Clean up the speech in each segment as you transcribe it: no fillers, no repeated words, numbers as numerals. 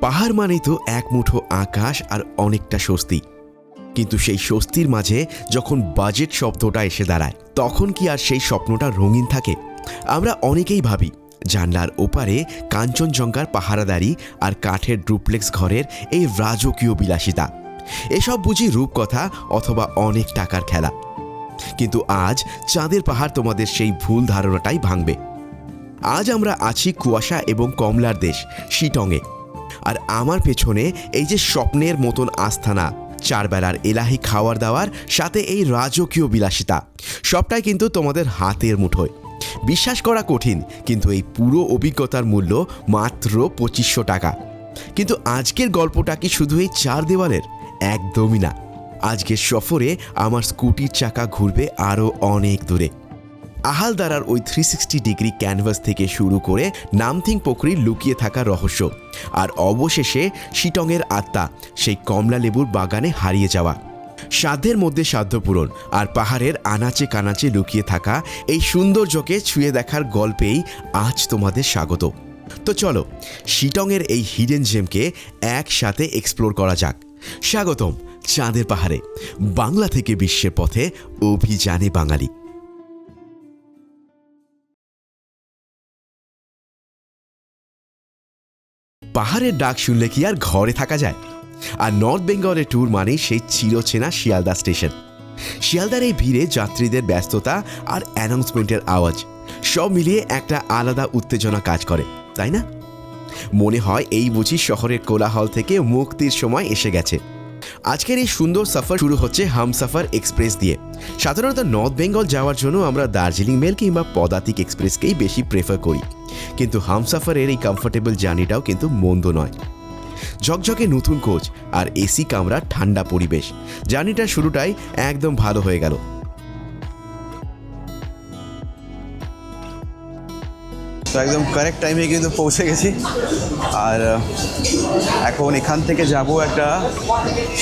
পাহাড় মানেই তো এক মুঠো আকাশ আর অনেকটা স্বস্তি, কিন্তু সেই স্বস্তির মাঝে যখন বাজেট শব্দটা এসে দাঁড়ায় তখন কি আর সেই স্বপ্নটা রঙিন থাকে? আমরা অনেকেই ভাবি জানলার ওপারে কাঞ্চনজঙ্ঘার পাহারাদারি আর কাঠের ডুপ্লেক্স ঘরের এই রাজকীয় বিলাসিতা, এসব বুঝি রূপকথা অথবা অনেক টাকার খেলা। কিন্তু আজ চাঁদের পাহাড় তোমাদের সেই ভুল ধারণাটাই ভাঙবে। আজ আমরা আছি কুয়াশা এবং কমলার দেশ শিটংয়ে, আর আমার পেছনে এই যে স্বপ্নের মতন আস্থানা, চারবেলার এলাহি খাওয়ার দাওয়ার সাথে এই রাজকীয় বিলাসিতা, সবটাই কিন্তু তোমাদের হাতের মুঠোয়। বিশ্বাস করা কঠিন, কিন্তু এই পুরো অভিজ্ঞতার মূল্য মাত্র 2500 টাকা। কিন্তু আজকের গল্পটা কি শুধু এই চার দেওয়ালের? একদমই না। আজকের সফরে আমার স্কুটির চাকা ঘুরবে আরও অনেক দূরে। আহালদারার ওই 360 ডিগ্রি ক্যানভাস থেকে শুরু করে নামথিং পোখরির লুকিয়ে থাকা রহস্য, আর অবশেষে শিটংয়ের আত্মা, সেই কমলা লেবুর বাগানে হারিয়ে যাওয়া। সাধ্যের মধ্যে সাধ্য পূরণ আর পাহাড়ের আনাচে কানাচে লুকিয়ে থাকা এই সৌন্দর্যকে ছুঁয়ে দেখার গল্পেই আজ তোমাদের স্বাগত। তো চলো শিটংয়ের এই হিডেন জেমকে একসাথে এক্সপ্লোর করা যাক। স্বাগতম চাঁদের পাহাড়ে, বাংলা থেকে বিশ্বের পথে অভিযানে বাঙালি। পাহাড়ের ডাক শুনলে কি আর ঘরে থাকা যায়? আর নর্থ বেঙ্গলের ট্যুর মানেই সেই চিরচেনা শিয়ালদা স্টেশন। শিয়ালদার এই ভিড়ে যাত্রীদের ব্যস্ততা আর অ্যানাউন্সমেন্টের আওয়াজ, সব মিলিয়ে একটা আলাদা উত্তেজনা কাজ করে, তাই না? মনে হয় এই বুঝি শহরের কোলাহল থেকে মুক্তির সময় এসে গেছে। আজকের এই সুন্দর সফর শুরু হচ্ছে হামসফর এক্সপ্রেস দিয়ে। সাধারণত নর্থ বেঙ্গল যাওয়ার জন্য আমরা দার্জিলিং মেল কিংবা পদাতিক এক্সপ্রেসকেই বেশি প্রেফার করি, কিন্তু হামসফরের এই কমফোর্টেবল জার্নিটাও কিন্তু মন্দ নয়। ঝকঝকে নতুন কোচ আর এসি কামরা, ঠান্ডা পরিবেশ, জার্নিটার শুরুটাই একদম ভালো হয়ে গেল। তো একদম কারেক্ট টাইমে কিন্তু পৌঁছে গেছি। আর এখন এখান থেকে যাব একটা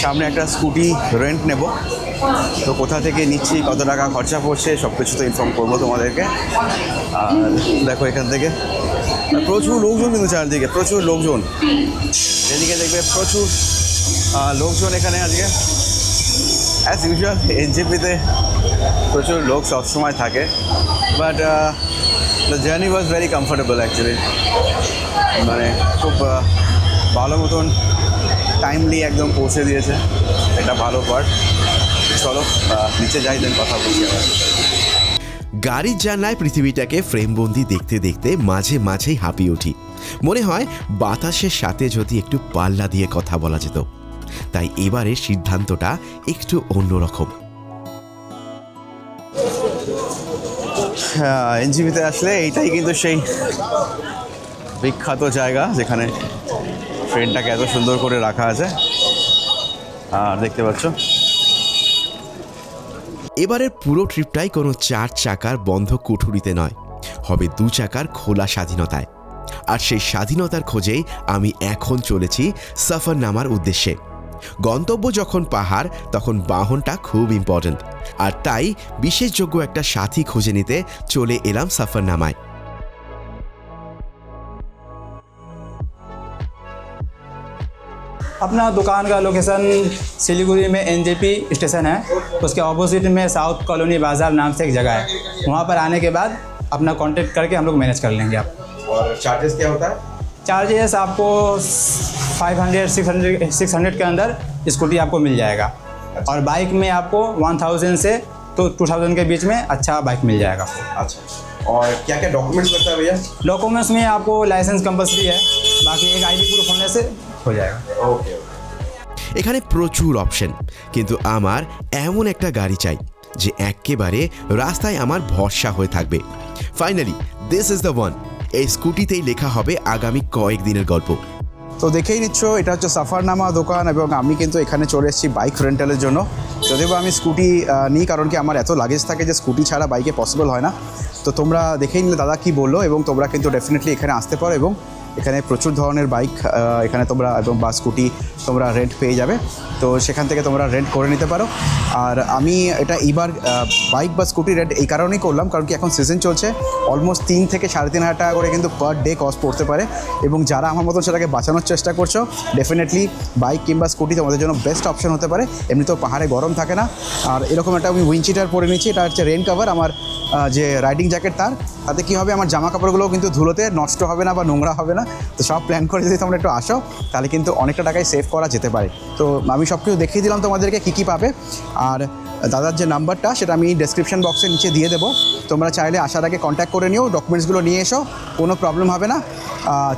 সামনে একটা স্কুটি রেন্ট নেব। তো কোথা থেকে নিচ্ছি, কত টাকা খরচা পড়ছে, সব কিছু তো ইনফর্ম করবো তোমাদেরকে। আর দেখো এখান থেকে প্রচুর লোকজন, কিন্তু চারদিকে প্রচুর লোকজন, এদিকে দেখবে প্রচুর লোকজন এখানে আজকে। অ্যাজ ইউজুয়াল এনজেপিতে প্রচুর লোক সবসময় থাকে, but the journey was very comfortable actually. মানে খুব ভালো মতন টাইমলি একদম পৌঁছে দিয়েছে, এটা ভালো পার্ট। চলো নিচে যাই, দেন কথা বলছি আবার। গাড়ির জানলায় পৃথিবীটাকে ফ্রেমবন্দি দেখতে দেখতে মাঝে মাঝেই হাঁপিয়ে উঠি। মনে হয় বাতাসের সাথে যদি একটু পাল্লা দিয়ে কথা বলা যেত। তাই এবারের সিদ্ধান্তটা একটু অন্যরকম। এনজিপিতে আসলে এইটাই কিন্তু সেই বিখ্যাত জায়গা যেখানে ট্রেনটাকে এত সুন্দর করে রাখা আছে। আর দেখতে পাচ্ছ এবারের পুরো ট্রিপটাই কোনো 4 চাকার বন্ধ কুঠুরিতে নয়, হবে 2 চাকার খোলা স্বাধীনতায়। আর সেই স্বাধীনতার খোঁজেই আমি এখন চলেছি সফরনামার উদ্দেশ্যে। গন্তব্য যখন পাহাড়, তখন বাহনটা খুব ইম্পর্ট্যান্ট, আর তাই বিশেষযোগ্য একটা সাথী খুঁজে নিতে চলে এলাম সফরনামায়। अपना दुकान का लोकेशन सिलीगुड़ी में एनजेपी स्टेशन है, उसके ऑपोजिट में साउथ कॉलोनी बाज़ार नाम से एक जगह है। वहाँ पर आने के बाद अपना कांटेक्ट करके हम लोग मैनेज कर लेंगे आप। और चार्जेस क्या होता है? चार्जेस आपको 500-600 के अंदर स्कूटी आपको मिल जाएगा। और बाइक में आपको 1000 से तो 2000 के बीच में अच्छा बाइक मिल जाएगा आपको। अच्छा, और क्या क्या डॉक्यूमेंट्स लगता है भैया? डॉक्यूमेंट्स में आपको लाइसेंस कंपलसरी है, बाकी एक आईडी प्रूफ होने से हो जाएगा। ओके। এখানে প্রচুর অপশন, কিন্তু আমার এমন একটা গাড়ি চাই যে একেবারে রাস্তায় আমার ভরসা হয়ে থাকবে। Finally this is the one. এই স্কুটিতেই লেখা হবে আগামী কয়েকদিনের গল্প। তো দেখেই নিচ্ছ, এটা হচ্ছে সফরনামা দোকান, এবং আমি কিন্তু এখানে চলে এসেছি বাইক রেন্টালের জন্য। যদিও আমি স্কুটি নিই, কারণ কি আমার এত লাগেজ থাকে যে স্কুটি ছাড়া বাইকে পসিবল হয় না। তো তোমরা দেখেই নিলে দাদা কি বললো, এবং তোমরা কিন্তু ডেফিনেটলি এখানে আসতে পারো এবং এখানে প্রচুর ধরনের বাইক এখানে তোমরা এবং বা স্কুটি তোমরা রেন্ট পেয়ে যাবে, তো সেখান থেকে তোমরা রেন্ট করে নিতে পারো। আর আমি এটা এইবার বাইক বা স্কুটি রেন্ট এই কারণেই করলাম, কারণ কি এখন সিজন চলছে, অলমোস্ট 3 থেকে 3,500 টাকা করে কিন্তু পার ডে কস্ট পড়তে পারে। এবং যারা আমার মতন সেটাকে বাঁচানোর চেষ্টা করছো, ডেফিনেটলি বাইক কিংবা স্কুটি তোমাদের জন্য বেস্ট অপশন হতে পারে। এমনিতেও পাহাড়ে গরম থাকে না। আর এরকম একটা আমি উইন্ডচিটার পরে নিচ্ছি, এটা হচ্ছে রেন কাভার। আমার যে রাইডিং জ্যাকেট তাতে কী হবে, আমার জামা কাপড়গুলোও কিন্তু ধুলোতে নষ্ট হবে না বা নোংরা হবে না। তো সব প্ল্যান করে যদি তোমরা একটু আসো, তাহলে কিন্তু অনেকটা টাকায় সেভ করা যেতে পারে। তো আমি সব কিছু দেখিয়ে দিলাম তোমাদেরকে কী পাবে। আর দাদার যে নাম্বারটা সেটা আমি ডেসক্রিপশন বক্সের নিচে দিয়ে দেবো, তোমরা চাইলে আসার আগে কন্ট্যাক্ট করে নিও, ডকুমেন্টসগুলো নিয়ে এসো, কোনো প্রবলেম হবে না।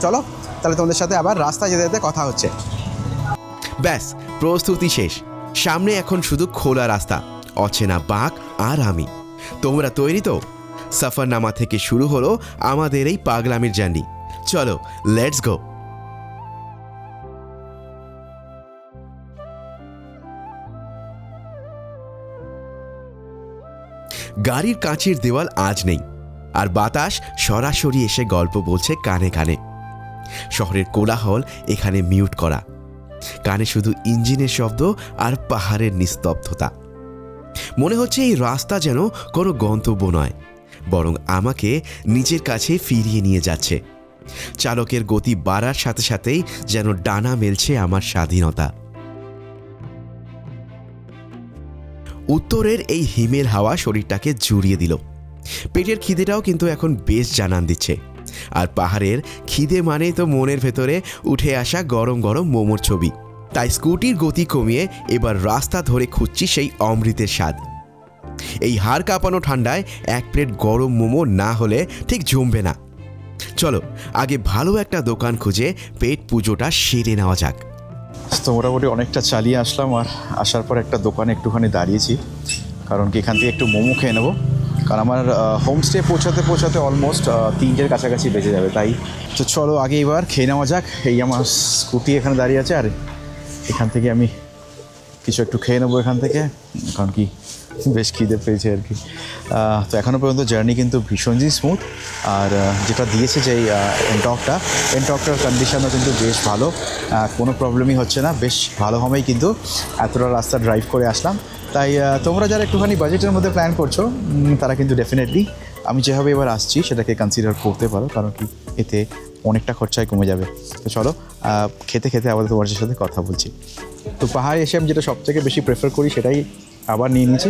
চলো তাহলে তোমাদের সাথে আবার রাস্তায় যেতে যেতে কথা হচ্ছে। ব্যাস, প্রস্তুতি শেষ। সামনে এখন শুধু খোলা রাস্তা, অচেনা বাঁক আর আমি। তোমরা তৈরি তো? সফরনামা থেকে শুরু হলো আমাদের এই পাগলামির জার্নি। চলো, লেটস গো। গাড়ির কাঁচের দেওয়াল আজ নেই, আর বাতাস সরাসরি এসে গল্প বলছে কানে কানে। শহরের কোলাহল এখানে মিউট করা, কানে শুধু ইঞ্জিনের শব্দ আর পাহাড়ের নিস্তব্ধতা। মনে হচ্ছে এই রাস্তা যেন কোনো গন্তব্য নয়, বরং আমাকে নিজের কাছে ফিরিয়ে নিয়ে যাচ্ছে। চালকের গতি বাড়ার সাথে সাথেই যেন ডানা মেলছে আমার স্বাধীনতা। উত্তরের এই হিমেল হাওয়া শরীরটাকে জুড়িয়ে দিল। পেটের খিদেটাও কিন্তু এখন বেশ জানান দিচ্ছে। আর পাহাড়ের খিদে মানেই তো মনের ভেতরে উঠে আসা গরম গরম মোমোর ছবি। তাই স্কুটির গতি কমিয়ে এবার রাস্তা ধরে খুঁজছি সেই অমৃতের স্বাদ। এই হাড় কাঁপানো ঠান্ডায় এক প্লেট গরম মোমো না হলে ঠিক জমবে না। চলো আগে ভালো একটা দোকান খুঁজে পেট পুজোটা সেরে নেওয়া যাক। তো মোটামুটি অনেকটা চালিয়ে আসলাম, আর আসার পর একটা দোকানে একটুখানি দাঁড়িয়েছি, কারণ কি এখান থেকে একটু মোমো খেয়ে নেবো। কারণ আমার হোমস্টে পৌঁছাতে অলমোস্ট 3টের কাছাকাছি বেজে যাবে। তাই তো চলো আগে এবার খেয়ে নেওয়া যাক। এই আমার স্কুটি এখানে দাঁড়িয়ে আছে, আর এখান থেকে আমি কিছু একটু খেয়ে নেবো এখান থেকে, কারণ কি বেশ খিদে পেয়েছে আর কি। তো এখনও পর্যন্ত জার্নি কিন্তু ভীষণই স্মুথ। আর যেটা দিয়েছে যে এনটকটার কন্ডিশনও কিন্তু বেশ ভালো, কোনো প্রবলেমই হচ্ছে না। বেশ ভালোভাবেই কিন্তু এতটা রাস্তা ড্রাইভ করে আসলাম। তাই তোমরা যারা একটুখানি বাজেটের মধ্যে প্ল্যান করছো, তারা কিন্তু ডেফিনেটলি আমি যেভাবে এবার আসছি সেটাকে কনসিডার করতে পারো, কারণ কি এতে অনেকটা খরচায় কমে যাবে। তো চলো খেতে খেতে আবার তোমার সাথে কথা বলছি। তো পাহাড়ে এসে আমি যেটা সবথেকে বেশি প্রেফার করি সেটাই আবার নিয়ে নিয়েছি।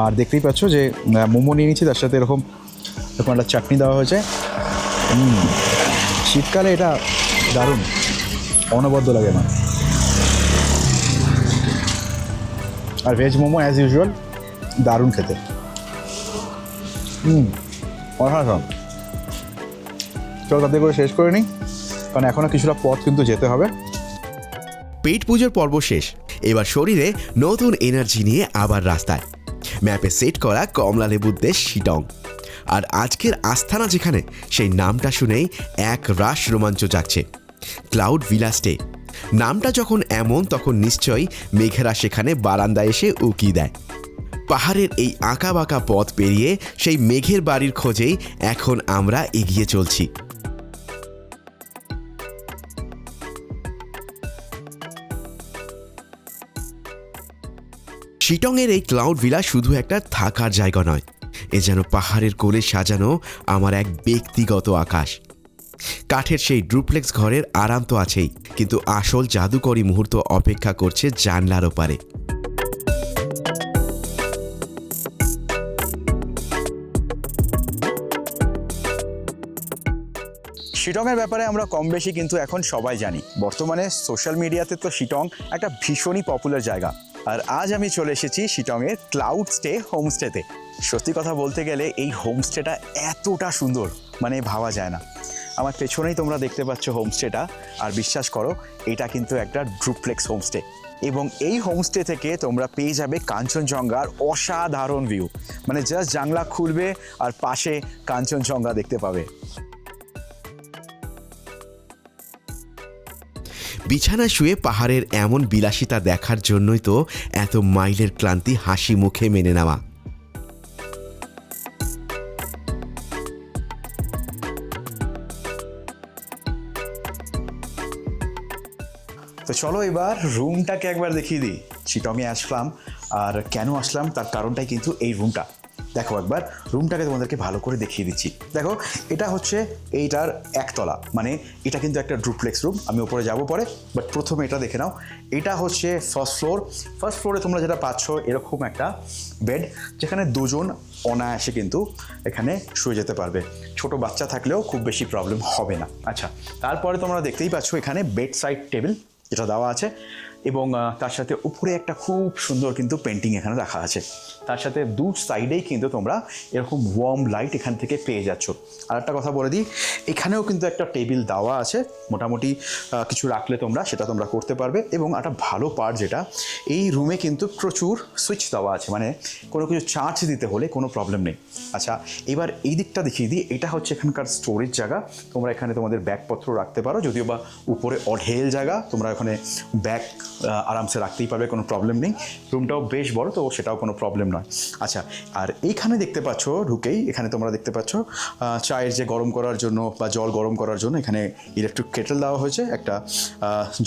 আর দেখতেই পাচ্ছ যে মোমো নিয়ে নিয়েছি, তার সাথে এরকম একটা চাটনি দেওয়া হয়েছে। শীতকালে এটা দারুণ, অনবদ্য লাগে না। আর ভেজ মোমো অ্যাজ ইউজুয়াল দারুণ খেতে। অসাধারণ। চলো তাতে করে শেষ করে নিই, কারণ এখনও কিছুটা পথ কিন্তু যেতে হবে। পেট পুজোর পর্ব শেষ, এবার শরীরে নতুন এনার্জি নিয়ে আবার রাস্তায়। ম্যাপে সেট করা কমলা লেবুর দেশ শিটং। আর আজকের আস্থানা যেখানে, সেই নামটা শুনেই এক রাশ রোমাঞ্চ জাগছে, ক্লাউড ভিলা স্টে। নামটা যখন এমন, তখন নিশ্চয়ই মেঘেরা সেখানে বারান্দায় এসে উকি দেয়। পাহাড়ের এই আঁকা বাঁকা পথ পেরিয়ে সেই মেঘের বাড়ির খোঁজেই এখন আমরা এগিয়ে চলছি। শিটংয়ের এই ক্লাউড ভিলা শুধু একটা থাকার জায়গা নয়, এ যেন পাহাড়ের কোলে সাজানো আমার এক ব্যক্তিগত আকাশ। কাঠের সেই ডুপ্লেক্স ঘরের আরাম তো আছেই, কিন্তু আসল জাদুকরী মুহূর্ত অপেক্ষা করছে জানলার ওপারে। শিটংয়ের ব্যাপারে আমরা কম বেশি কিন্তু এখন সবাই জানি। বর্তমানে সোশ্যাল মিডিয়াতে তো শিটং একটা ভীষণই পপুলার জায়গা। আর আজ আমি চলে এসেছি শিটংয়ের ক্লাউড স্টে হোমস্টেতে। সত্যি কথা বলতে গেলে এই হোমস্টেটা এতটা সুন্দর, মানে ভাবা যায় না। আমার পেছনেই তোমরা দেখতে পাচ্ছ হোমস্টেটা, আর বিশ্বাস করো এটা কিন্তু একটা ডুপ্লেক্স হোমস্টে। এবং এই হোমস্টে থেকে তোমরা পেয়ে যাবে কাঞ্চনজঙ্ঘার অসাধারণ ভিউ। মানে জাস্ট জানলা খুলবে আর পাশে কাঞ্চনজঙ্ঘা দেখতে পাবে। বিছানায় শুয়ে পাহাড়ের এমন বিলাসিতা দেখার জন্যই তো এত মাইলের ক্লান্তি হাসি মুখে মেনে নেওয়া। তো চলো এবার রুমটাকে একবার দেখিয়ে দিই। চিটংয়ে আসলাম, আর কেন আসলাম তার কারণটাই কিন্তু এই রুমটা। দেখো একবার রুমটাকে তোমাদেরকে ভালো করে দেখিয়ে দিচ্ছি। দেখো এটা হচ্ছে এইটার একতলা, মানে এটা কিন্তু একটা ডুপ্লেক্স রুম। আমি উপরে যাব পরে, বাট প্রথমে এটা দেখে নাও। এটা হচ্ছে ফার্স্ট ফ্লোর। ফার্স্ট ফ্লোরে তোমরা যেটা পাচ্ছ এরকম একটা বেড, যেখানে দুজন অনায়াসে কিন্তু এখানে শুয়ে যেতে পারবে। ছোট বাচ্চা থাকলেও খুব বেশি প্রবলেম হবে না। আচ্ছা, তারপরে তোমরা দেখতেই পাচ্ছ এখানে বেড সাইড টেবিল যেটা দেওয়া আছে, এবং তার সাথে উপরে একটা খুব সুন্দর কিন্তু পেন্টিং এখানে রাখা আছে। তার সাথে দু সাইডেই কিন্তু তোমরা এরকম ওয়ার্ম লাইট এখান থেকে পেয়ে যাচ্ছ। আর একটা কথা বলে দিই, এখানেও কিন্তু একটা টেবিল দেওয়া আছে, মোটামুটি কিছু রাখলে সেটা তোমরা করতে পারবে। এবং একটা ভালো পার্ট যেটা, এই রুমে কিন্তু প্রচুর সুইচ দেওয়া আছে, মানে কোনো কিছু চার্জ দিতে হলে কোনো প্রবলেম নেই। আচ্ছা, এবার এই দিকটা দেখিয়ে দিই। এটা হচ্ছে এখানকার স্টোরেজ জায়গা। তোমরা এখানে তোমাদের ব্যাগপত্র রাখতে পারো, যদিও বা উপরে অঢেল জায়গা, তোমরা ওখানে ব্যাগ আরামসে রাখতেই পারবে, কোনো প্রবলেম নেই। রুমটাও বেশ বড়, তো সেটাও কোনো প্রবলেম নয়। আচ্ছা, আর এইখানে দেখতে পাচ্ছ ঢুকেই, এখানে তোমরা দেখতে পাচ্ছ চায়ের যে গরম করার জন্য বা জল গরম করার জন্য এখানে ইলেকট্রিক কেটেল দেওয়া হয়েছে, একটা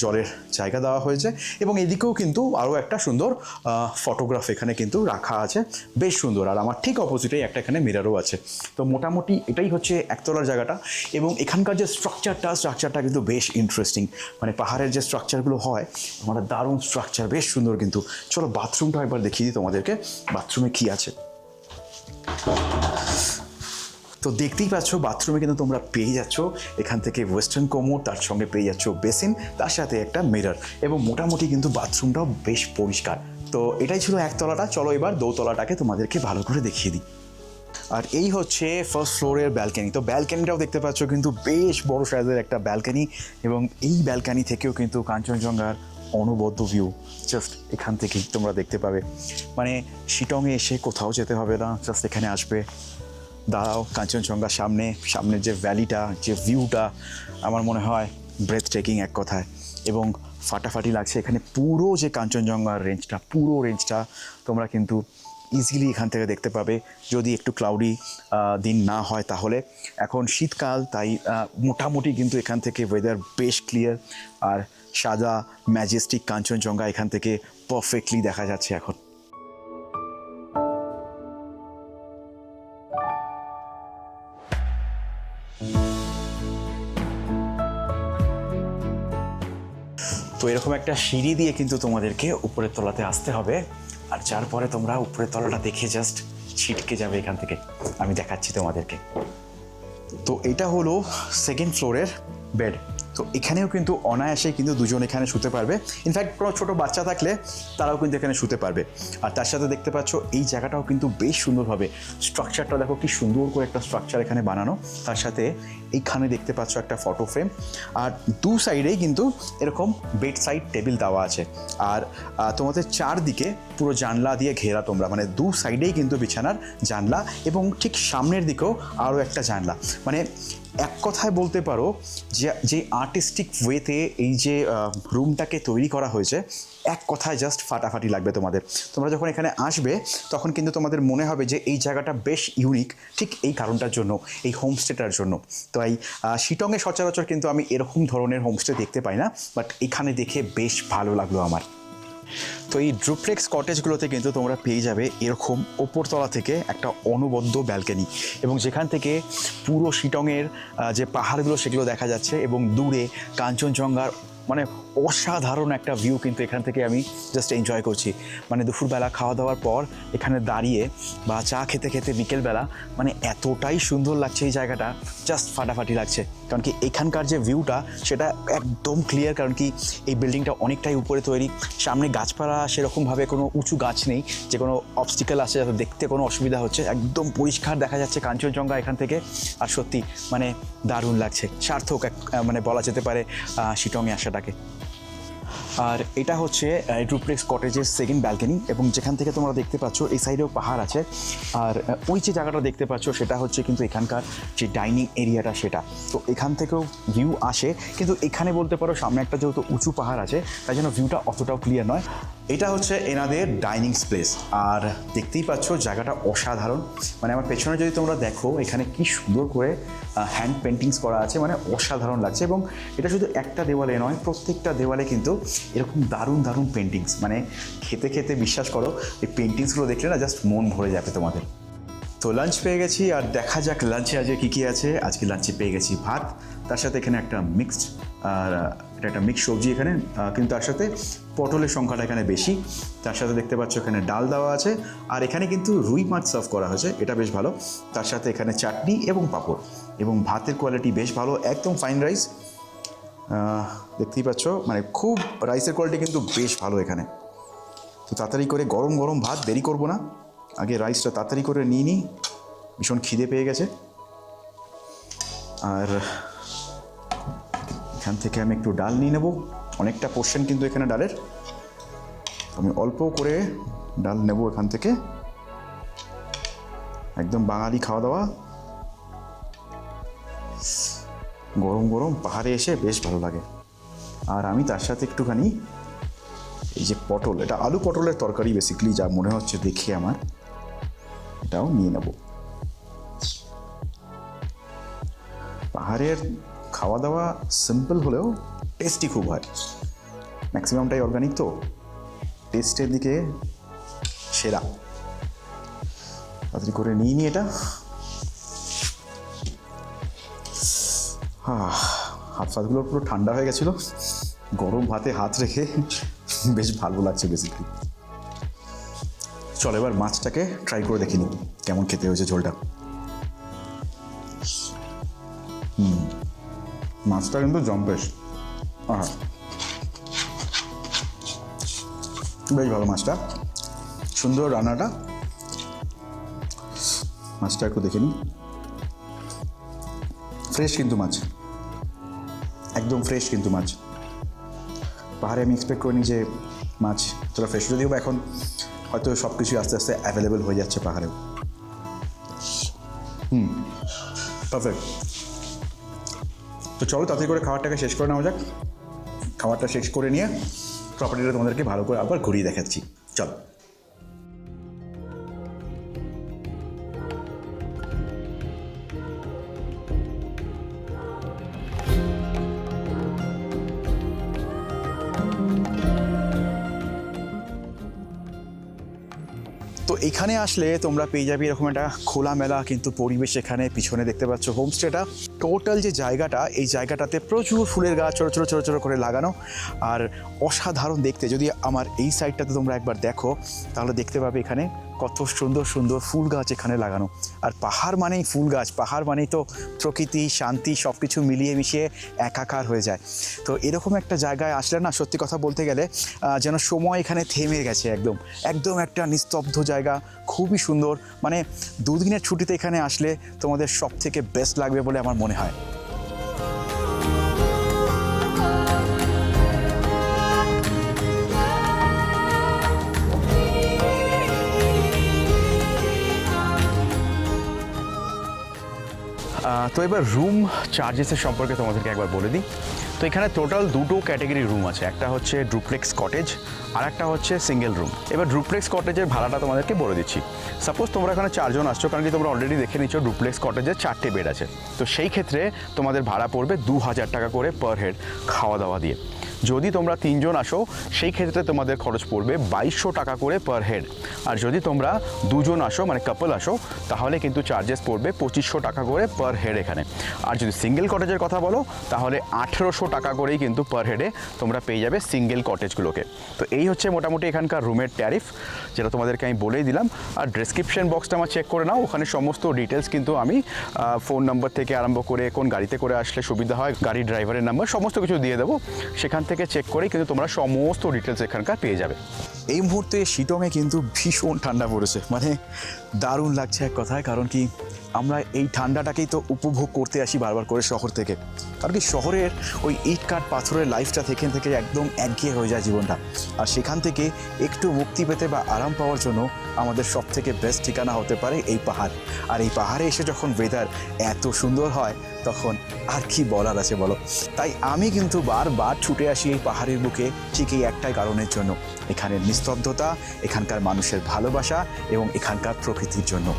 জলের জায়গা দেওয়া হয়েছে, এবং এদিকেও কিন্তু আরও একটা সুন্দর ফটোগ্রাফ এখানে কিন্তু রাখা আছে, বেশ সুন্দর। আর আমার ঠিক অপোজিটেই একটা এখানে মিরারও আছে। তো মোটামুটি এটাই হচ্ছে একতলার জায়গাটা। এবং এখানকার যে স্ট্রাকচারটা কিন্তু বেশ ইন্টারেস্টিং, মানে পাহাড়ের যে স্ট্রাকচারগুলো হয়, আমার দারুণ স্ট্রাকচার, বেশ সুন্দর কিন্তু। চলো বাথরুমটা একবার দেখিয়ে দিই তোমাদেরকে, বাথরুমে কি আছে। তো দেখতেই পাচ্ছ বাথরুমে কিন্তু তোমরা পেয়ে যাচ্ছ এখান থেকে ওয়েস্টার্ন কোমোড, তার সঙ্গে পেয়ে যাচ্ছ বেসিন, তার সাথে একটা মিরর, এবং মোটামুটি কিন্তু বাথরুমটাও বেশ পরিষ্কার। তো এটাই ছিল একতলাটা। চলো এবার দোতলাটাকে তোমাদেরকে ভালো করে দেখিয়ে দিই। আর এই হচ্ছে ফার্স্ট ফ্লোরের ব্যালকানি। তো ব্যালকানিটাও দেখতে পাচ্ছ কিন্তু বেশ বড় সাইজের একটা ব্যালকানি, এবং এই ব্যালকানি থেকেও কিন্তু কাঞ্চনজঙ্ঘার অনবদ্য ভিউ জাস্ট এখান থেকেই তোমরা দেখতে পাবে। মানে শিটংয়ে এসে কোথাও যেতে হবে না, জাস্ট এখানে আসবে, দাঁড়াও কাঞ্চনজঙ্ঘার সামনের যে ভ্যালিটা, যে ভিউটা, আমার মনে হয় ব্রেথ টেকিং এক কথায়, এবং ফাটাফাটি লাগছে। এখানে পুরো যে কাঞ্চনজঙ্ঘার রেঞ্জটা, পুরো রেঞ্জটা তোমরা কিন্তু ইজিলি এখান থেকে দেখতে পাবে, যদি একটু ক্লাউডি দিন না হয় তাহলে। এখন শীতকাল, তাই মোটামুটি কিন্তু এখান থেকে ওয়েদার বেশ ক্লিয়ার, আর সাদা ম্যাজেস্টিক কাঞ্চনজঙ্ঘা এখান থেকে পারফেক্টলি দেখা যাচ্ছে এখন। তো এরকম একটা সিঁড়ি দিয়ে কিন্তু তোমাদেরকে উপরের তলাতে আসতে হবে, আর যার পরে তোমরা উপরের তলাটা দেখে জাস্ট ছিটকে যাবে এখান থেকে। আমি দেখাচ্ছি তোমাদেরকে। তো এটা হলো সেকেন্ড ফ্লোরের বেড। তো এখানেও কিন্তু অনায়াসে কিন্তু দুজন এখানে শুতে পারবে। ইনফ্যাক্ট কোনো ছোটো বাচ্চা থাকলে তারাও কিন্তু এখানে শুতে পারবে। আর তার সাথে দেখতে পাচ্ছ এই জায়গাটাও কিন্তু বেশ সুন্দরভাবে, স্ট্রাকচারটা দেখো কি সুন্দর করে একটা স্ট্রাকচার এখানে বানানো। তার সাথে এইখানে দেখতে পাচ্ছ একটা ফটো ফ্রেম, আর দু সাইডেই কিন্তু এরকম বেড সাইড টেবিল দেওয়া আছে। আর তোমাদের চারদিকে পুরো জানলা দিয়ে ঘেরা, তোমরা মানে দু সাইডেই কিন্তু বিছানার জানলা, এবং ঠিক সামনের দিকেও আরও একটা জানলা। মানে এক কথায় বলতে পারো যে আর্টিস্টিক ওয়েতে এই যে রুমটাকে তৈরি করা হয়েছে, এক কথায় জাস্ট ফাটাফাটি লাগবে তোমাদের। তোমরা যখন এখানে আসবে তখন কিন্তু তোমাদের মনে হবে যে এই জায়গাটা বেশ ইউনিক, ঠিক এই কারণটার জন্য, এই হোমস্টেটার জন্য। তো এই শিটংয়ে সচরাচর কিন্তু আমি এরকম ধরনের হোমস্টে দেখতে পাই না, বাট এখানে দেখে বেশ ভালো লাগলো আমার। তো এই ডুপ্লেক্স কটেজগুলোতে কিন্তু তোমরা পেয়ে যাবে এরকম ওপরতলা থেকে একটা অনবদ্য ব্যালকনি, এবং যেখান থেকে পুরো শিটংয়ের যে পাহাড়গুলো সেগুলো দেখা যাচ্ছে, এবং দূরে কাঞ্চনজঙ্ঘার মানে অসাধারণ একটা ভিউ কিন্তু এখান থেকে আমি জাস্ট এনজয় করছি। মানে দুপুরবেলা খাওয়া দাওয়ার পর এখানে দাঁড়িয়ে বা চা খেতে খেতে বিকেলবেলা, মানে এতটাই সুন্দর লাগছে এই জায়গাটা, জাস্ট ফাটাফাটি লাগছে। কারণ কি এখানকার যে ভিউটা সেটা একদম ক্লিয়ার, কারণ কি এই বিল্ডিংটা অনেকটাই উপরে তৈরি, সামনে গাছপালা সেরকমভাবে কোনো উঁচু গাছ নেই যে কোনো অবস্টিকেল আছে যাতে দেখতে কোনো অসুবিধা হচ্ছে, একদম পরিষ্কার দেখা যাচ্ছে কাঞ্চনজঙ্ঘা এখান থেকে। আর সত্যি মানে দারুণ লাগছে, সার্থক মানে বলা যেতে পারে শিটংয়ে আসাটাকে। আর এটা হচ্ছে ডুপ্লেক্স কটেজের সেকেন্ড ব্যালকনি, এবং যেখান থেকে তোমরা দেখতে পাচ্ছ এই সাইডেও পাহাড় আছে। আর ওই যে জায়গাটা দেখতে পাচ্ছ সেটা হচ্ছে কিন্তু এখানকার যে ডাইনিং এরিয়াটা সেটা। তো এখান থেকেও ভিউ আসে, কিন্তু এখানে বলতে পারো সামনে একটা যেহেতু উঁচু পাহাড় আছে তাই জন্য ভিউটা অতটাও ক্লিয়ার নয়। এটা হচ্ছে এনাদের ডাইনিং স্পেস, আর দেখতেই পাচ্ছ জায়গাটা অসাধারণ। মানে আমার পেছনে যদি তোমরা দেখো এখানে কি সুন্দর করে হ্যান্ড পেন্টিংস করা আছে, মানে অসাধারণ লাগছে। এবং এটা শুধু একটা দেওয়ালে নয়, প্রত্যেকটা দেওয়ালে কিন্তু এরকম দারুণ দারুণ পেন্টিংস, মানে খেতে খেতে বিশ্বাস করো এই পেন্টিংসগুলো দেখলে না জাস্ট মন ভরে যাবে তোমাদের। তো লাঞ্চ পেয়ে গেছি, আর দেখা যাক লাঞ্চে আজকে কী কী আছে। আজকে লাঞ্চে পেয়ে গেছি ভাত, তার সাথে এখানে একটা মিক্সড, আর এটা একটা মিক্সড সবজি এখানে, কিন্তু তার সাথে পটলের সংখ্যাটা এখানে বেশি। তার সাথে দেখতে পাচ্ছ এখানে ডাল দেওয়া আছে, আর এখানে কিন্তু রুই মাছ সার্ভ করা হয়েছে, এটা বেশ ভালো। তার সাথে এখানে চাটনি এবং পাঁপড়, এবং ভাতের কোয়ালিটি বেশ ভালো, একদম ফাইন রাইস। দেখতেই পাচ্ছ মানে খুব রাইসের কোয়ালিটি কিন্তু বেশ ভালো এখানে। তো তাড়াতাড়ি করে গরম গরম ভাত, দেরি করবো না, আগে রাইসটা তাড়াতাড়ি করে নিয়ে নিই, ভীষণ খিদে পেয়ে গেছে। আর এখান থেকে আমি একটু ডাল নিয়ে নেব, অনেকটা পোর্শন কিন্তু এখানে ডালের, আমি অল্প করে ডাল নেব এখান থেকে। একদম বাঙালি খাওয়া দাওয়া, গরম গরম পাহাড়ে এসে বেশ ভালো লাগে। আর আমি তার সাথে একটুখানি এই যে পটল, এটা আলু পটলের তরকারি বেসিক্যালি, যা মনে হচ্ছে দেখে আমার, এটাও নিয়ে নেব। পাহাড়ের খাওয়া দাওয়া সিম্পল হলেও টেস্টি খুব হয়, ম্যাক্সিমামটাই অর্গানিক, তো টেস্টের দিকে সেরা। তাড়াতাড়ি করে নিয়ে এটা। হাত ফাতগুলো পুরো ঠান্ডা হয়ে গেছিলো, গরম ভাতে হাত রেখে বেশ ভালো লাগছে বেসিক্যালি। চল এবার মাছটাকে ট্রাই করে দেখিনি কেমন খেতে হয়েছে ঝোলটা। মাছটা কিন্তু জম্পেশ, বেশ ভালো মাছটা, সুন্দর রান্নাটা। মাছটা একটু দেখে নিই, ফ্রেশ কিন্তু মাছ, একদম ফ্রেশ কিন্তু মাছ। পাহাড়ে আমি এক্সপেক্ট করিনি যে মাছ তোরা ফ্রেশ, যদিও বা এখন হয়তো সব কিছুই আস্তে আস্তে অ্যাভেলেবেল হয়ে যাচ্ছে পাহাড়েও। পারফেক্ট। তো চলো তাড়াতাড়ি করে খাবারটাকে শেষ করে নেওয়া যাক। খাবারটা শেষ করে নিয়ে প্রপার্টিটা তোমাদেরকে ভালো করে আবার ঘুরিয়ে দেখাচ্ছি, চলো। তো এখানে আসলে তোমরা পেয়ে যাবে এরকম একটা খোলামেলা কিন্তু পরিবেশ। এখানে পিছনে দেখতে পাচ্ছ হোমস্টেটা, টোটাল যে জায়গাটা, এই জায়গাটাতে প্রচুর ফুলের গাছ ছোটো ছোটো ছোটো ছোটো করে লাগানো, আর অসাধারণ দেখতে। যদি আমার এই সাইডটাতে তোমরা একবার দেখো তাহলে দেখতে পাবে এখানে কত সুন্দর সুন্দর ফুল গাছ এখানে লাগানো। আর পাহাড় মানেই ফুল গাছ, পাহাড় মানেই তো প্রকৃতি, শান্তি, সব কিছু মিলিয়ে মিশিয়ে একাকার হয়ে যায়। তো এরকম একটা জায়গায় আসলে না, সত্যি কথা বলতে গেলে যেন সময় এখানে থেমে গেছে, একদম একদম একটা নিস্তব্ধ জায়গা, খুবই সুন্দর। মানে দুদিনের ছুটিতে এখানে আসলে তোমাদের সব থেকে বেস্ট লাগবে বলে আমার মনে হয়। তো এবার রুম চার্জেসের সম্পর্কে তোমাদেরকে একবার বলে দিই। তো এখানে টোটাল দুটো ক্যাটাগরির রুম আছে, একটা হচ্ছে ডুপ্লেক্স কটেজ, আর একটা হচ্ছে সিঙ্গেল রুম। এবার ডুপ্লেক্স কটেজের ভাড়াটা তোমাদেরকে বলে দিচ্ছি। সাপোজ তোমরা এখানে 4 জন আসছো, কারণ কি তোমরা অলরেডি দেখে নিচ্ছ ডুপ্লেক্স কটেজে 4টে বেড আছে। তো সেই ক্ষেত্রে তোমাদের ভাড়া পড়বে 2000 টাকা করে পার হেড, খাওয়া দাওয়া দিয়ে। যদি তোমরা 3 জন আসো সেই ক্ষেত্রে তোমাদের খরচ পড়বে 2200 টাকা করে পার হেড। আর যদি তোমরা 2 জন আসো, মানে কাপল আসো, তাহলে কিন্তু চার্জেস পড়বে 2500 টাকা করে পার হেড এখানে। আর যদি সিঙ্গেল কটেজের কথা বলো তাহলে 1800 টাকা করেই কিন্তু পার হেডে তোমরা পেয়ে যাবে সিঙ্গেল কটেজগুলোকে। তো এই হচ্ছে মোটামুটি এখানকার রুমের ট্যারিফ, যেটা তোমাদেরকে আমি বলেই দিলাম। আর ডেসক্রিপশন বক্সটা আমার চেক করে নাও, ওখানে সমস্ত ডিটেলস কিন্তু আমি ফোন নাম্বার থেকে আরম্ভ করে কোন গাড়িতে করে আসলে সুবিধা হয়, গাড়ির ড্রাইভারের নাম্বার, সমস্ত কিছু দিয়ে দেবো। সেখান থেকে চেক করেই কিন্তু তোমরা সমস্ত ডিটেলস এখানকার পেয়ে যাবে। এই মুহূর্তে শিটংয়ে কিন্তু ভীষণ ঠান্ডা পড়েছে, মানে দারুণ লাগছে এক কথায়। কারণ কি আমরা এই ঠান্ডাটাকেই তো উপভোগ করতে আসি বারবার করে শহর থেকে। কারণ কি শহরের ওই ইট কাঠ পাথরের লাইফটা থেকে একদম একঘেয়ে হয়ে যায় জীবনটা। আর সেখান থেকে একটু মুক্তি পেতে বা আরাম পাওয়ার জন্য আমাদের সব থেকে বেস্ট ঠিকানা হতে পারে এই পাহাড়। আর এই পাহাড়ে এসে যখন ওয়েদার এত সুন্দর হয় তখন আর কি বলার আছে বলো। তাই আমি কিন্তু বারবার ছুটে আসি এই পাহাড়ের বুকে ঠিক এই একটাই কারণের জন্য, এখানের নিস্তব্ধতা, এখানকার মানুষের ভালোবাসা এবং এখানকার প্রকৃতির জন্য।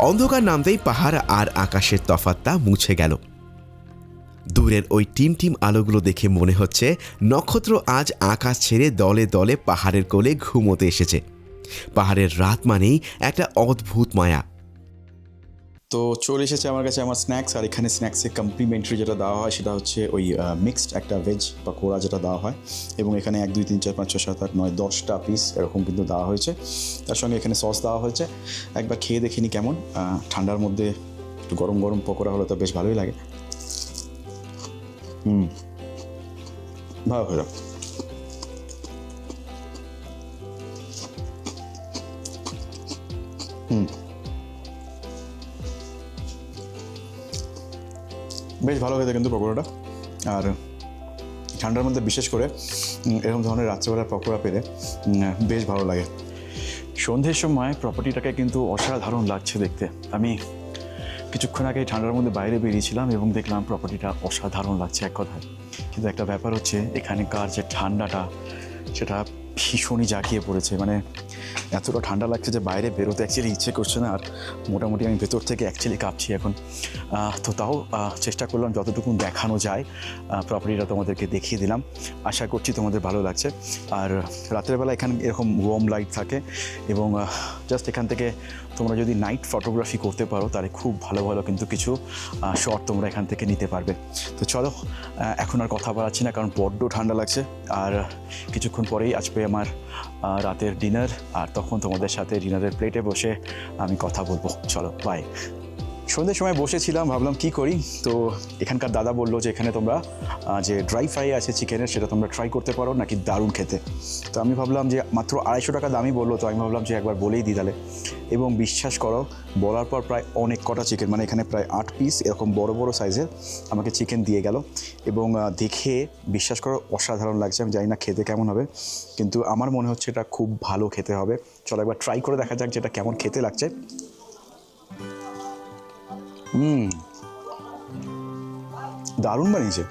অন্ধকার নামতেই পাহাড় আর আকাশের তফাতটা মুছে গেল। দূরের ওই টিম টিম আলোগুলো দেখে মনে হচ্ছে নক্ষত্র আজ আকাশ ছেড়ে দলে দলে পাহাড়ের কোলে ঘুমোতে এসেছে। পাহাড়ের রাত মানেই একটা অদ্ভুত মায়া। তো চলে এসেছে আমার কাছে আমার স্ন্যাক্স, আর এখানে স্ন্যাক্সে কমপ্লিমেন্টারি যেটা দেওয়া হয় সেটা হচ্ছে ওই মিক্সড একটা ভেজ পাকোড়া যেটা দেওয়া হয়, এবং এখানে 1 2 3 4 5 6 7 8 9 10টা পিস এরকম কিন্তু দেওয়া হয়েছে। তার সঙ্গে এখানে সস দেওয়া হয়েছে। একবার খেয়ে দেখিনি কেমন। ঠান্ডার মধ্যে একটু গরম গরম পকোড়া হলে তো বেশ ভালোই লাগে। ভালো হলো। বেশ ভালো খেতে কিন্তু পকোড়াটা। আর ঠান্ডার মধ্যে বিশেষ করে এরকম ধরনের রাত্রেবেলার পকোড়া পেলে বেশ ভালো লাগে। সন্ধ্যের সময় প্রপার্টিটাকে কিন্তু অসাধারণ লাগছে দেখতে। আমি কিছুক্ষণ আগে ঠান্ডার মধ্যে বাইরে বেরিয়েছিলাম এবং দেখলাম প্রপার্টিটা অসাধারণ লাগছে এক কথায়। কিন্তু একটা ব্যাপার হচ্ছে এখানকার যে ঠান্ডাটা সেটা ভীষণই জাঁকিয়ে পড়েছে। মানে এতটা ঠান্ডা লাগছে যে বাইরে বেরোতে অ্যাকচুয়ালি ইচ্ছে করছে না। আর মোটামুটি আমি ভেতর থেকে অ্যাকচুয়ালি কাঁপছি এখন। তো তাও চেষ্টা করলাম যতটুকু দেখানো যায় প্রপার্টিটা তোমাদেরকে দেখিয়ে দিলাম। আশা করছি তোমাদের ভালো লাগছে। আর রাতের বেলা এখানে এরকম ওয়ার্ম লাইট থাকে এবং জাস্ট এখান থেকে তোমরা যদি নাইট ফটোগ্রাফি করতে পারো তাহলে খুব ভালো ভালো কিন্তু কিছু শট তোমরা এখান থেকে নিতে পারবে। তো চলো এখন আর কথা বলাচ্ছি না, কারণ বড্ড ঠান্ডা লাগছে। আর কিছুক্ষণ পরেই আসবে আমার রাতের ডিনার, আর তখন তোমাদের সাথে ডিনারের প্লেটে বসে আমি কথা বলবো। চলো বাই। সন্ধ্যের সময় বসেছিলাম, ভাবলাম কি করি। তো এখানকার দাদা বললো যে এখানে তোমরা যে ড্রাই ফ্রাই আছে চিকেনের সেটা তোমরা ট্রাই করতে পারো, নাকি দারুণ খেতে। তো আমি ভাবলাম যে মাত্র 250 টাকা দামই বললো, তো আমি ভাবলাম যে একবার বলেই দিই তাহলে। এবং বিশ্বাস করো বলার পর প্রায় অনেক কটা চিকেন, মানে এখানে প্রায় 8 পিস এরকম বড় বড় সাইজের আমাকে চিকেন দিয়ে গেল। এবং দেখে বিশ্বাস করো অসাধারণ লাগছে। আমি জানি না খেতে কেমন হবে, কিন্তু আমার মনে হচ্ছে এটা খুব ভালো খেতে হবে। চলো একবার ট্রাই করে দেখা যাক যেটা কেমন খেতে লাগছে। দারুণ বানিয়েছে।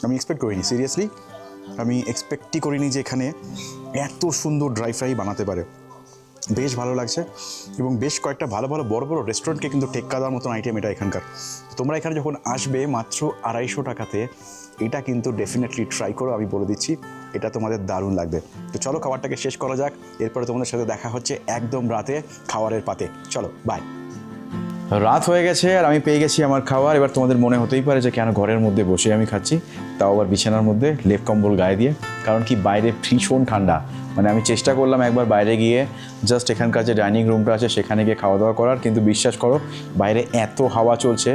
আমি এক্সপেক্ট করিনি, সিরিয়াসলি আমি এক্সপেক্টই করিনি যে এখানে এত সুন্দর ড্রাই ফ্রাই বানাতে পারে। বেশ ভালো লাগছে। এবং বেশ কয়েকটা ভালো ভালো বড় বড় রেস্টুরেন্টকে কিন্তু টেক্কা দেওয়ার মতন আইটেম এটা এখানকার। তোমরা এখানে যখন আসবে মাত্র 250 টাকাতে এটা কিন্তু ডেফিনেটলি ট্রাই করো, আমি বলে দিচ্ছি এটা তোমাদের দারুণ লাগবে। তো চলো খাবারটাকে শেষ করা যাক, এরপরে তোমাদের সাথে দেখা হচ্ছে একদম রাতে খাবারের পাতে। চলো বাই। রাত হয়ে গেছে আর আমি পেয়ে গেছি আমার খাবার। এবার তোমাদের মনে হতেই পারে যে কেন ঘরের মধ্যে বসে আমি খাচ্ছি, তাও আবার বিছানার মধ্যে লেপ কম্বল গায়ে দিয়ে। কারণ কি বাইরে ভীষণ ঠান্ডা। মানে আমি চেষ্টা করলাম একবার বাইরে গিয়ে জাস্ট এখানকার যে ডাইনিং রুমটা আছে সেখানে গিয়ে খাওয়া দাওয়া করার, কিন্তু বিশ্বাস করো বাইরে এত হাওয়া চলছে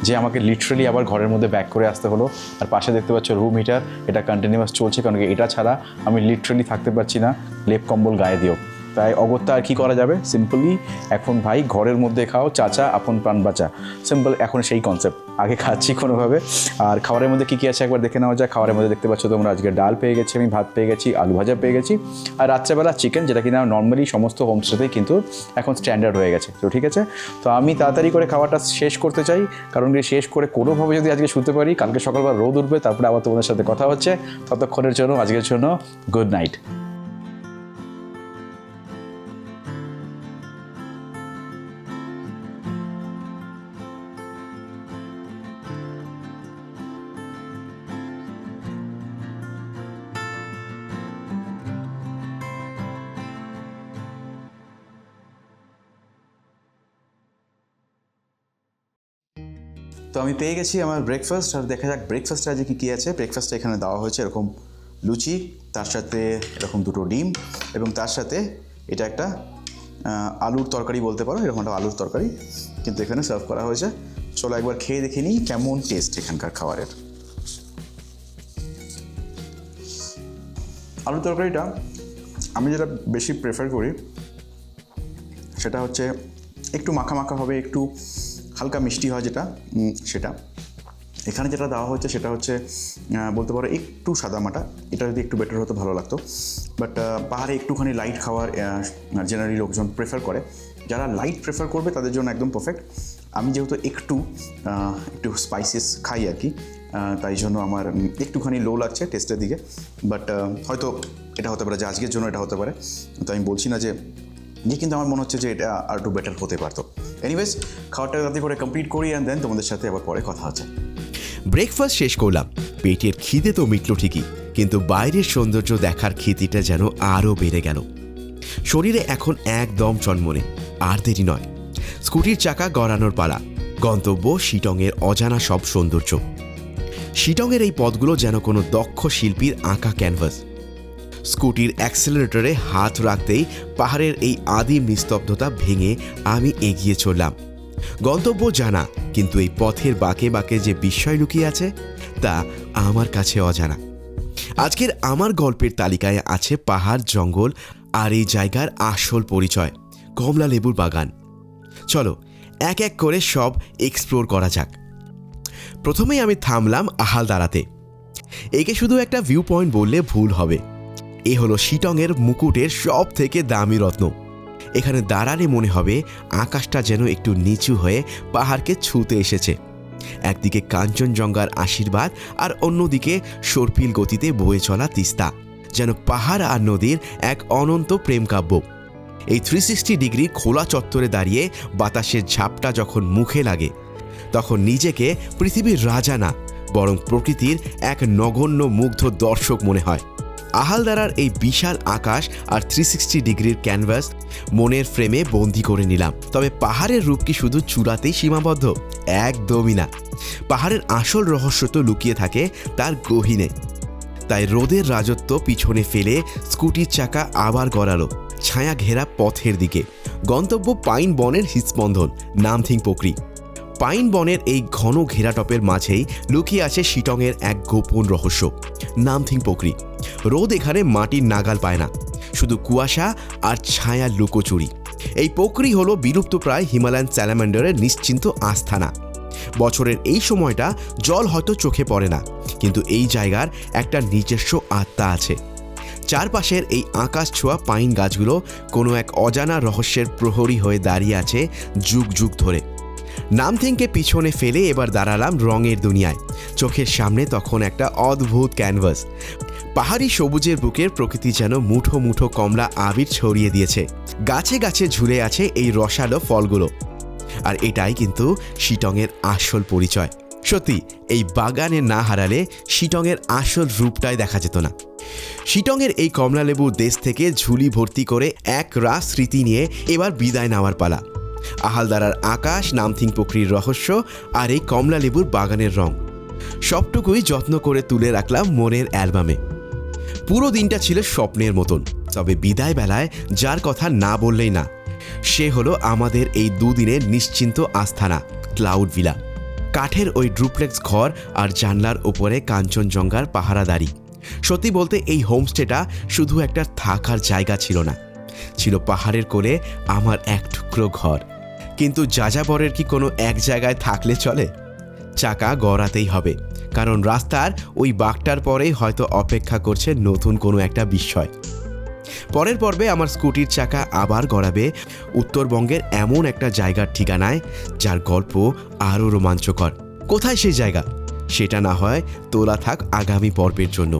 যে আমাকে লিটারালি আবার ঘরের মধ্যে ব্যাক করে আসতে হলো। আর পাশে দেখতে পাচ্ছ রুম হিটার, এটা কন্টিনিউয়াস চলছে, কারণ কি এটা ছাড়া আমি লিটারালি থাকতে পারছি না লেপ কম্বল গায়ে দিয়েও। তাই অগত্যা আর কি করা যাবে, সিম্পলি এখন ভাই ঘরের মধ্যে খাও, চাচা আপন প্রাণ বাঁচা, সিম্পল এখন সেই কনসেপ্ট। আগে খাচ্ছি কোনোভাবে। আর খাবারের মধ্যে কী কী আছে একবার দেখে নেওয়া যায়। খাবারের মধ্যে দেখতে পাচ্ছ তোমরা আজকে ডাল পেয়ে গেছি, আমি ভাত পেয়ে গেছি, আলু ভাজা পেয়ে গেছি, আর রাত্রেবেলা চিকেন, যেটা কিনা নর্মালি সমস্ত হোমস্টেতেই কিন্তু এখন স্ট্যান্ডার্ড হয়ে গেছে। তো ঠিক আছে, তো আমি তাড়াতাড়ি করে খাবারটা শেষ করতে চাই, কারণ শেষ করে কোনোভাবে যদি আজকে শুতে পারি কালকে সকালবেলা রোদ উঠবে, তারপরে আবার তোমাদের সাথে কথা হচ্ছে। ততক্ষণের জন্য আজকের জন্য গুড নাইট। তো আমি পেয়ে গেছি আমার ব্রেকফাস্ট, আর দেখা যাক ব্রেকফাস্টে আজকে কী কী আছে। ব্রেকফাস্টে এখানে দেওয়া হয়েছে এরকম লুচি, তার সাথে এরকম 2টো ডিম, এবং তার সাথে এটা একটা আলুর তরকারি বলতে পারো, এরকম একটা আলুর তরকারি কিন্তু এখানে সার্ভ করা হয়েছে। চলো একবার খেয়ে দেখে নিই কেমন টেস্ট এখানকার খাবারের। আলু তরকারিটা আমি যেটা বেশি প্রেফার করি সেটা হচ্ছে একটু মাখা মাখা হবে, একটু হালকা মিষ্টি হয় যেটা, সেটা এখানে যেটা দেওয়া হচ্ছে সেটা হচ্ছে বলতে পারো একটু সাদামাটা। এটা যদি একটু বেটার হতো ভালো লাগতো, বাট পাহাড়ে একটুখানি লাইট খাওয়ার জেনারেলি লোকজন প্রেফার করে। যারা লাইট প্রেফার করবে তাদের জন্য একদম পারফেক্ট। আমি যেহেতু একটু স্পাইসেস খাই আর কি, তাই জন্য আমার একটুখানি লো লাগছে টেস্টের দিকে। বাট হয়তো এটা হতে পারে যে আজকের জন্য এটা হতে পারে, তো আমি বলছি না যে কিন্তু আমার মনে হচ্ছে যে এটা আর একটু বেটার হতে পারতো। এনিওয়েজ, খাওয়াটা তাড়াতাড়ি করে কমপ্লিট করি অ্যান্ড দেন তোমাদের সাথে আবার পরে কথা হচ্ছে। ব্রেকফাস্ট শেষ করলাম। পেটের খিদে তো মিটল ঠিকই, কিন্তু বাইরের সৌন্দর্য দেখার খিদেটা যেন আরও বেড়ে গেল। শরীরে এখন একদম চনমনে। আর দেরি নয়, স্কুটির চাকা গড়ানোর পালা। গন্তব্য শিটংয়ের অজানা সব সৌন্দর্য। শিটংয়ের এই পথগুলো যেন কোনো দক্ষ শিল্পীর আঁকা ক্যানভাস। স্কুটির অ্যাক্সেলারেটরে হাত রাখতেই পাহাড়ের এই আদিম নিস্তব্ধতা ভেঙে আমি এগিয়ে চললাম। গন্তব্য জানা, কিন্তু এই পথের বাঁকে বাঁকে যে বিস্ময় লুকিয়ে আছে তা আমার কাছে অজানা। আজকের আমার গল্পের তালিকায় আছে পাহাড়, জঙ্গল আর এই জায়গার আসল পরিচয়, কমলা লেবুর বাগান। চলো এক এক করে সব এক্সপ্লোর করা যাক। প্রথমেই আমি থামলাম আহালদারাতে। একে শুধু একটা ভিউ পয়েন্ট বললে ভুল হবে। এ হলো শিটংয়ের মুকুটের সব থেকে দামি রত্ন। এখানে দাঁড়ালে মনে হবে আকাশটা যেন একটু নিচু হয়ে পাহাড়কে ছুঁতে এসেছে। একদিকে কাঞ্চনজঙ্ঘার আশীর্বাদ আর অন্যদিকে সর্পিল গতিতে বয়ে চলা তিস্তা, যেন পাহাড় আর নদীর এক অনন্ত প্রেমকাব্য। এই 360 ডিগ্রি খোলা চত্বরে দাঁড়িয়ে বাতাসের ঝাপটা যখন মুখে লাগে, তখন নিজেকে পৃথিবীর রাজা না, বরং প্রকৃতির এক নগণ্য মুগ্ধ দর্শক মনে হয়। আহালদারার এই বিশাল আকাশ আর 360 ডিগ্রির ক্যানভাস মনের ফ্রেমে বন্দি করে নিলাম। তবে পাহাড়ের রূপ কি শুধু চূড়াতেই সীমাবদ্ধ? একদমই না। পাহাড়ের আসল রহস্য তো লুকিয়ে থাকে তার গহীনে। তাই রোদের রাজত্ব পিছনে ফেলে স্কুটির চাকা আবার গড়ালো ছায়া ঘেরা পথের দিকে। গন্তব্য পাইন বনের হৃৎস্পন্দন, নামথিং পোকরি। পাইন বনের এই ঘন ঘেরাটপের মাঝেই লুকিয়ে আছে শিটংয়ের এক গোপন রহস্য, নামথিং পোকরি। রোদ এখানে মাটির নাগাল পায় না, শুধু কুয়াশা আর ছায়ার লুকোচুরি। এই পোকরি হলো বিলুপ্তপ্রায় হিমালয়ান স্যালামান্ডারের নিশ্চিন্ত আস্থানা। বছরের এই সময়টা জল হয়তো চোখে পড়ে না, কিন্তু এই জায়গার একটা নিজস্ব আত্মা আছে। চারপাশের এই আকাশ ছোঁয়া পাইন গাছগুলো কোনো এক অজানা রহস্যের প্রহরী হয়ে দাঁড়িয়ে আছে যুগ যুগ ধরে। নামথিংকে পিছনে ফেলে এবার দাঁড়ালাম রঙের দুনিয়ায়। চোখের সামনে তখন একটা অদ্ভুত ক্যানভাস। পাহাড়ি সবুজের বুকের প্রকৃতি যেন মুঠো মুঠো কমলা আবির ছড়িয়ে দিয়েছে। গাছে গাছে ঝুলে আছে এই রসালো ফলগুলো। আর এটাই কিন্তু শিটংয়ের আসল পরিচয়। সত্যি, এই বাগানে না হারালে শিটংয়ের আসল রূপটাই দেখা যেত না। শিটংয়ের এই কমলালেবুর দেশ থেকে ঝুলি ভর্তি করে এক রাস স্মৃতি নিয়ে এবার বিদায় নেওয়ার পালা। আহালদারার আকাশ, নামথিং পোকরির রহস্য আর এই কমলালেবুর বাগানের রং সবটুকুই যত্ন করে তুলে রাখলাম মনের অ্যালবামে। পুরো দিনটা ছিল স্বপ্নের মতন। তবে বিদায় বেলায় যার কথা না বললেই না, সে হলো আমাদের এই দুদিনের নিশ্চিন্ত আস্থানা, ক্লাউড ভিলা। কাঠের ওই ড্রুপ্লেক্স ঘর আর জানলার ওপরে কাঞ্চনজঙ্ঘার পাহারাদারি। সত্যি বলতে এই হোমস্টেটা শুধু একটা থাকার জায়গা ছিল না, ছিল পাহাড়ের কোলে আমার এক টুকরো ঘর। কিন্তু যাযাবরের কি কোনো এক জায়গায় থাকলে চলে? চাকা গড়াতেই হবে, কারণ রাস্তার ওই বাঁকটার পরেই হয়তো অপেক্ষা করছে নতুন কোনো একটা বিস্ময়। পরের পর্বে আমার স্কুটির চাকা আবার গড়াবে উত্তরবঙ্গের এমন একটা জায়গার ঠিকানায়, যার গল্প আরও রোমাঞ্চকর। কোথায় সেই জায়গা, সেটা না হয় তোলা থাক আগামী পর্বের জন্য।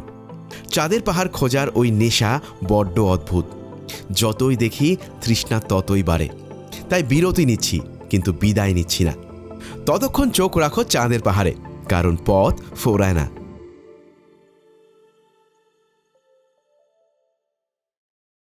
চাঁদের পাহাড় খোঁজার ওই নেশা বড্ড অদ্ভুত। যতই দেখি তৃষ্ণা ততই বাড়ে। তাই বিরতি নিচ্ছি, কিন্তু বিদায় নিচ্ছি না। ততক্ষণ চোখ রাখো চাঁদের পাহাড়ে, কারণ পথ ফোরায় না।